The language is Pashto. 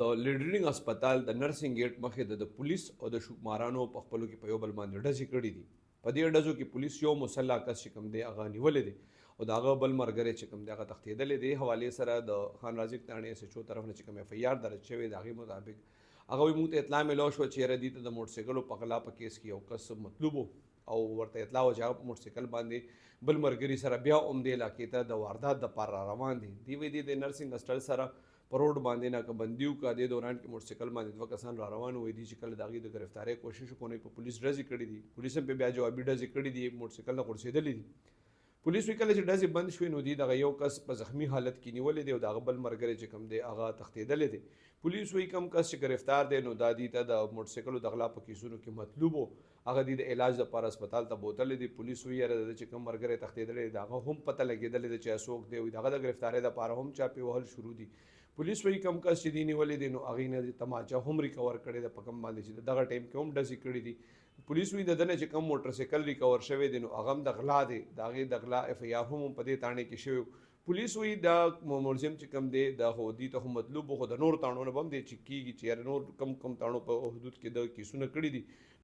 د لیډرینګ هسپتال د نرسنګ ګیټ مخې د پولیس او د شوکمارانو په خپلو کې په یو بل باندې ډزې کړي دي. په دې ډزو کې پولیس یو مسلح کس چې کوم دی هغه نیولی دی او د هغه بل ملګری چې کوم دی هغه تښتېدلی دی. حوالې سره د خان رازق تاڼې اس ایچ او طرف نه چې کوم ایف آی آر درج شوی د هغې مطابق هغه وایي موږ ته اطلاع میلاو شوه چې یاره دې ته د موټرسایکلو په غلا په کیس کې یو کس مطلوب و او ورته اطلاع وه چې هغه په موټرسایکل باندې بل ملګري سره بیا هم دې علاقې ته د واردات دپاره را روان دي. دوی وایي د نرسنګ هاسټل سره په روډ باندې ناکهبندي وکړه. دې دوران کې موټرسایکل باندې دوه کسان را روان وو. دي چې کله د هغې د ګرفتارۍ کوشش وکړو په پولیس ډزې کړي دي. پولیس هم پرې بیا جوابي ډزې کړي دي. موټرسایکل نه غورځېدلي دي. پولیس وایي کله چې ډزې بند شوې نو دوی دغه یو کس په زخمي حالت کې نیولی دی او د هغه بل ملګری چې کوم دی هغه تښتېدلی دی. پولیس وایي کوم کس چې ګرفتار دی نو دا دوی ته د موټرسایکلو د غلا په کیسونو کې مطلوب و. هغه دوی د علاج لپاره هسپتال ته بوتلی دی. پولیس وایي یاره د چې کوم ملګری تښتېدلی دی د هغه هم پته لګېدلی دی چې څوک دی. د هغه د ګرفتارۍ دپاره هم چاپې وهل شروع دي. پولیس وایي کم کس چې دی نیولی دی نو هغې نه تماچه هم ریکور کړې ده په کوم باندې چې دغه ټایم کې هم ډزې کړي دي. پولیس وایي د ده نه چې کوم موټرسایکل ریکور شوی دی نو هغه هم د غلا دی. د هغې د غلا ایف آی آر هم په دې تاڼې کې شوی. پولیس وایي دا ملزم چې کوم دی دا خو دوی ته هم مطلوب خو د نور تاڼو نه به هم دی چې کېږي چې یاره نور کم کم تاڼو په حدود کې د کیسونه کړي دي